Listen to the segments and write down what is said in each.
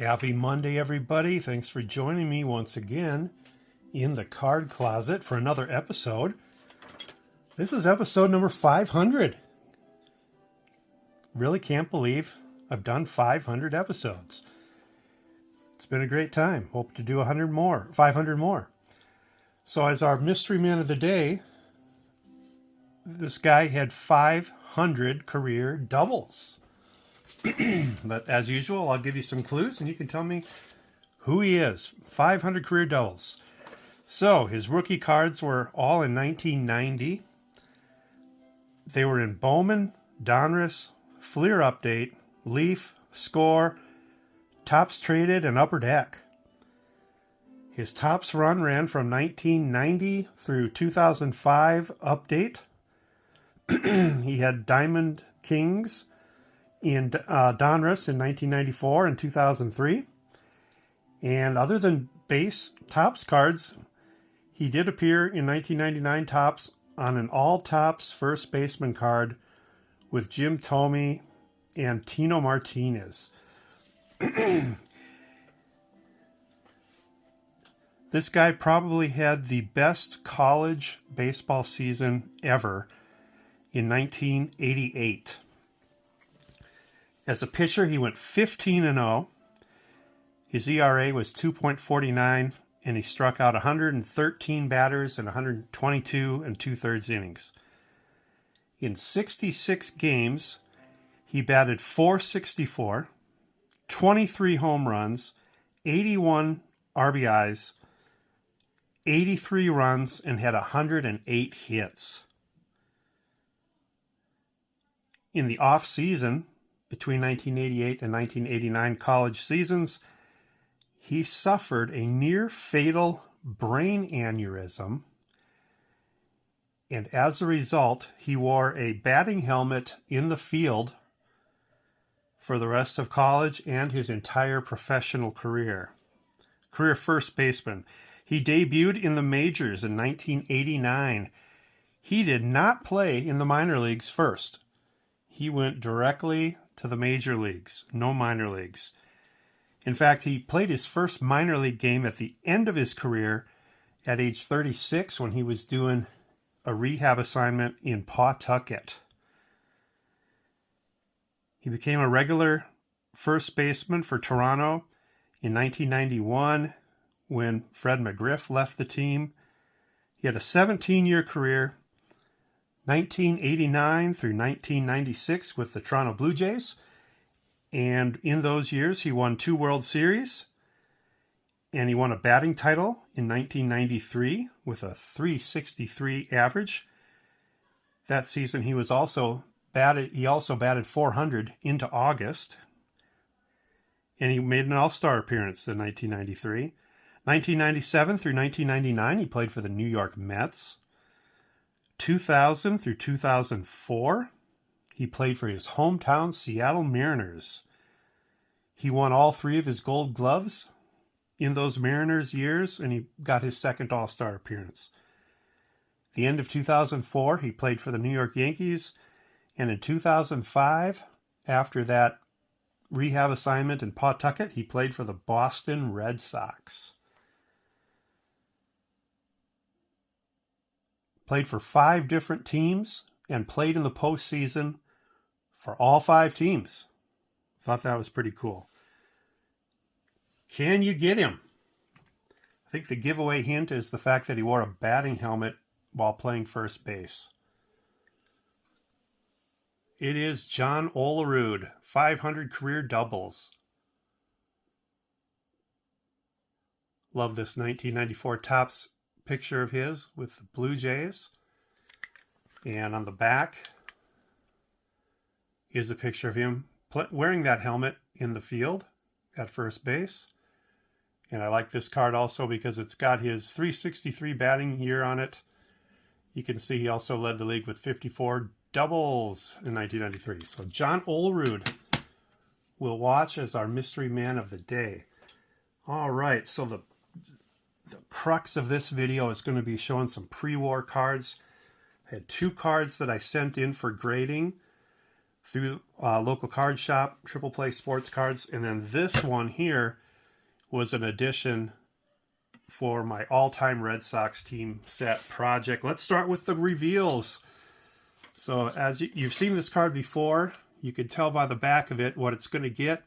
Happy Monday, everybody. Thanks for joining me once again in the card closet for another episode. This is episode number 500. Really can't believe I've done 500 episodes. It's been a great time. Hope to do 500 more. So as our mystery man of the day, this guy had 500 career doubles. But as usual, I'll give you some clues and you can tell me who he is. 500 career doubles. So his rookie cards were all in 1990. They were in Bowman, Donruss, Fleer Update, Leaf, Score, Topps Traded, and Upper Deck. His Topps run ran from 1990 through 2005 Update. He had Diamond Kings in Donruss in 1994 and 2003. And other than base Topps cards, he did appear in 1999 Topps on an all Topps first baseman card with Jim Thome and Tino Martinez. This guy probably had the best college baseball season ever in 1988. As a pitcher, he went 15-0. His ERA was 2.49, and he struck out 113 batters in 122 and two-thirds innings. In 66 games, he batted .464, 23 home runs, 81 RBIs, 83 runs, and had 108 hits. In the off-season, between 1988 and 1989 college seasons, he suffered a near-fatal brain aneurysm, and as a result, he wore a batting helmet in the field for the rest of college and his entire professional career. Career first baseman. He debuted in the majors in 1989. He did not play in the minor leagues first. He went directly to the major leagues, no minor leagues. In fact, he played his first minor league game at the end of his career at age 36 when he was doing a rehab assignment in Pawtucket. He became a regular first baseman for Toronto in 1991 when Fred McGriff left the team. He had a 17-year career, 1989 through 1996 with the Toronto Blue Jays. And in those years, he won 2 World Series. And he won a batting title in 1993 with a .363 average. That season, he also batted 400 into August. And he made an All-Star appearance in 1993. 1997 through 1999, he played for the New York Mets. 2000 through 2004, he played for his hometown Seattle Mariners. He won all 3 of his Gold Gloves in those Mariners years, and he got his second All-Star appearance. The end of 2004, he played for the New York Yankees, and in 2005, after that rehab assignment in Pawtucket, he played for the Boston Red Sox. Played for 5 different teams and played in the postseason for all 5 teams. Thought that was pretty cool. Can you get him? I think the giveaway hint is the fact that he wore a batting helmet while playing first base. It is John Olerud, 500 career doubles. Love this 1994 Topps picture of his with the Blue Jays. And on the back is a picture of him wearing that helmet in the field at first base. And I like this card also because it's got his .363 batting year on it. You can see he also led the league with 54 doubles in 1993. So John Olerud will watch as our mystery man of the day. All right, so the crux of this video is going to be showing some pre-war cards. I had 2 cards that I sent in for grading. through local card shop, Triple Play Sports Cards. And then this one here was an addition for my all-time Red Sox team set project. Let's start with the reveals. So as you've seen this card before, you can tell by the back of it what it's going to get.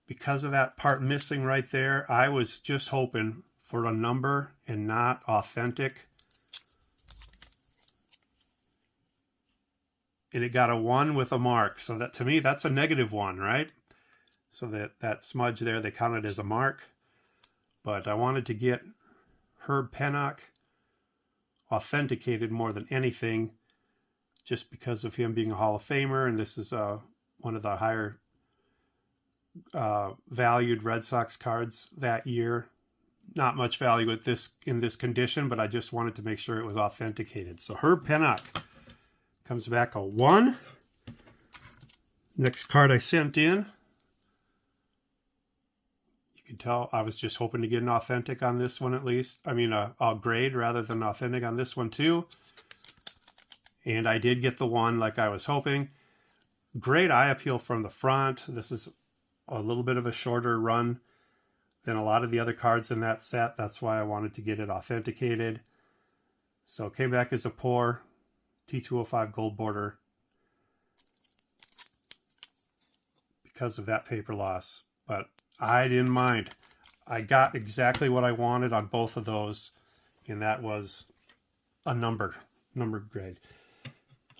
Because of that part missing right there, I was just hoping for a number and not authentic. And it got a 1 with a mark. So that, to me, that's a -1, right? So that smudge there, they counted as a mark. But I wanted to get Herb Pennock authenticated more than anything, just because of him being a Hall of Famer, and this is one of the higher valued Red Sox cards that year. Not much value at in this condition, but I just wanted to make sure it was authenticated. So Herb Pennock comes back a 1. Next card I sent in. You can tell I was just hoping to get an authentic on this one at least. I mean, a grade rather than authentic on this one too. And I did get the 1 like I was hoping. Great eye appeal from the front. This is a little bit of a shorter run than a lot of the other cards in that set. That's why I wanted to get it authenticated. So it came back as a poor T205 gold border because of that paper loss. But I didn't mind. I got exactly what I wanted on both of those, and that was a numbered grade.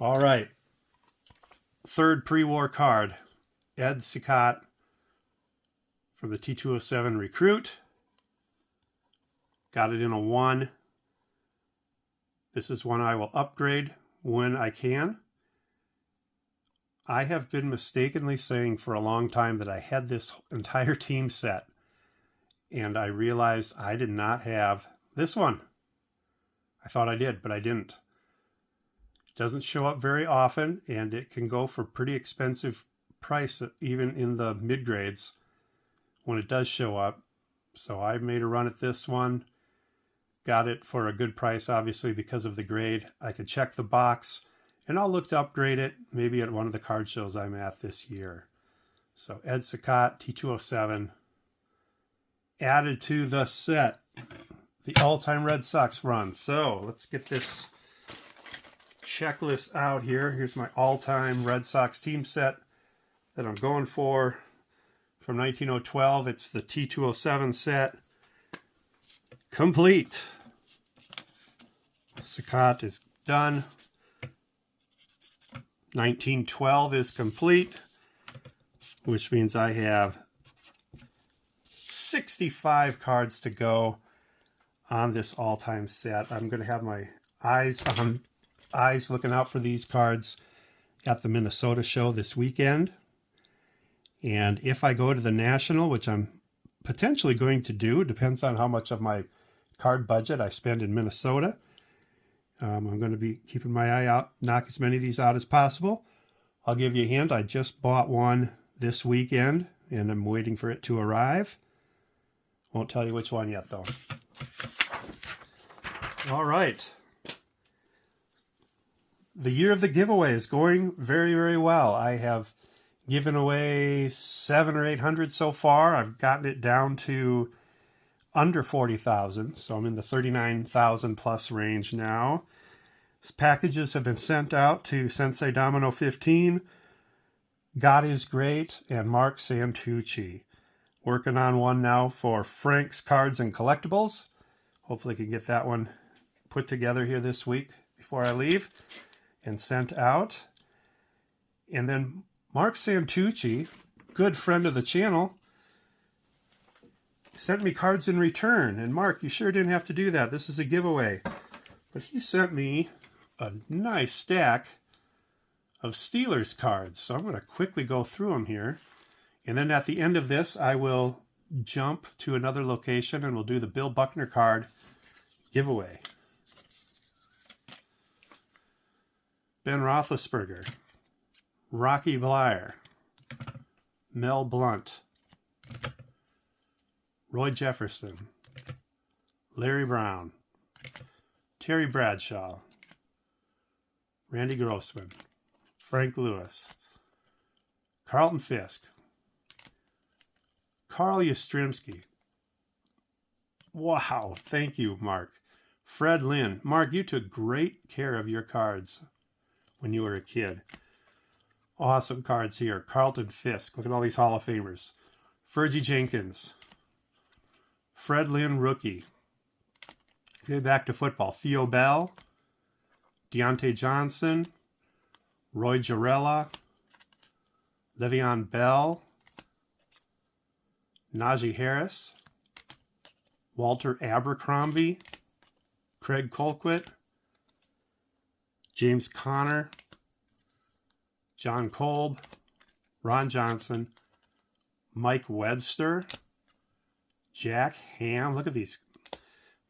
All right. Third pre-war card, Ed Cicotte from the T207 Recruit. Got it in a 1. This is one I will upgrade when I can. I have been mistakenly saying for a long time that I had this entire team set, and I realized I did not have this one. I thought I did, but I didn't. It doesn't show up very often, and it can go for pretty expensive price, even in the mid-grades, when it does show up. So I made a run at this one. Got it for a good price, obviously, because of the grade. I could check the box, and I'll look to upgrade it maybe at one of the card shows I'm at this year. So Ed Cicotte, T207, added to the set, the all-time Red Sox run. So let's get this checklist out here. Here's my all-time Red Sox team set that I'm going for from 1912. It's the T207 set. Complete. Cicotte is done. 1912 is complete, which means I have 65 cards to go on this all-time set. I'm going to have my eyes looking out for these cards at the Minnesota show this weekend. And if I go to the National, which I'm potentially going to do, depends on how much of my card budget I spend in Minnesota. I'm going to be keeping my eye out, knock as many of these out as possible. I'll give you a hint. I just bought one this weekend, and I'm waiting for it to arrive. Won't tell you which one yet, though. All right. The year of the giveaway is going very, very well. I have given away 700 or 800 so far. I've gotten it down to under 40,000, so I'm in the 39,000 plus range now. Packages have been sent out to Sensei Domino 15, God is Great, and Mark Santucci. Working on one now for Frank's Cards and Collectibles. Hopefully I can get that one put together here this week before I leave and sent out. And then Mark Santucci, good friend of the channel, sent me cards in return. And Mark, you sure didn't have to do that. This is a giveaway. But he sent me a nice stack of Steelers cards. So I'm going to quickly go through them here. And then at the end of this, I will jump to another location and we'll do the Bill Buckner card giveaway. Ben Roethlisberger, Rocky Bleier, Mel Blount, Roy Jefferson, Larry Brown, Terry Bradshaw, Randy Grossman, Frank Lewis, Carlton Fisk. Carl Yastrzemski. Wow, thank you, Mark. Fred Lynn. Mark, you took great care of your cards when you were a kid. Awesome cards here. Carlton Fisk. Look at all these Hall of Famers. Fergie Jenkins. Fred Lynn, rookie. Okay, back to football. Theo Bell. Deontay Johnson. Roy Jarrella. Le'Veon Bell. Najee Harris. Walter Abercrombie. Craig Colquitt. James Conner. John Kolb. Ron Johnson. Mike Webster. Jack Ham. Look at these.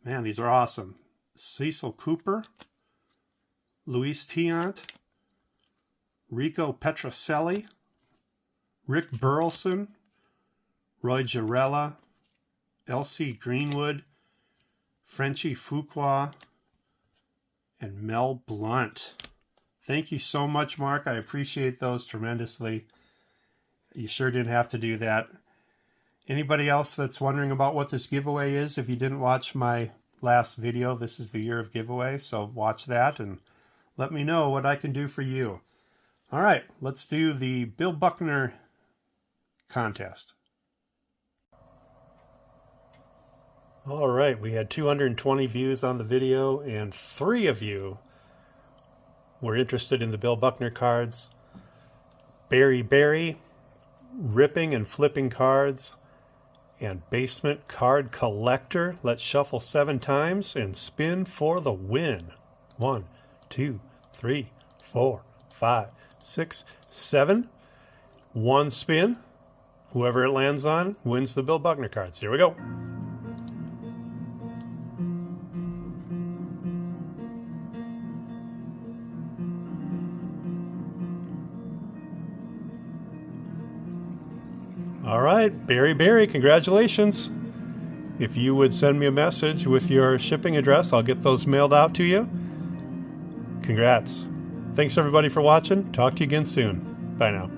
Man, these are awesome. Cecil Cooper. Luis Tiant. Rico Petrocelli. Rick Burleson. Roy Jarrella. L.C. Greenwood. Frenchie Fuqua. And Mel Blunt. Thank you so much, Mark. I appreciate those tremendously. You sure didn't have to do that. Anybody else that's wondering about what this giveaway is, if you didn't watch my last video, this is the year of giveaway, so watch that and let me know what I can do for you. All right, let's do the Bill Buckner contest. All right, we had 220 views on the video, and 3 of you were interested in the Bill Buckner cards. Barry, ripping and flipping cards, and basement card collector. Let's shuffle 7 times and spin for the win. 1, 2, 3, 4, 5, 6, 7. 1 spin. Whoever it lands on wins the Bill Buckner cards. Here we go. All right, Barry, congratulations. If you would send me a message with your shipping address, I'll get those mailed out to you. Congrats. Thanks everybody for watching. Talk to you again soon. Bye now.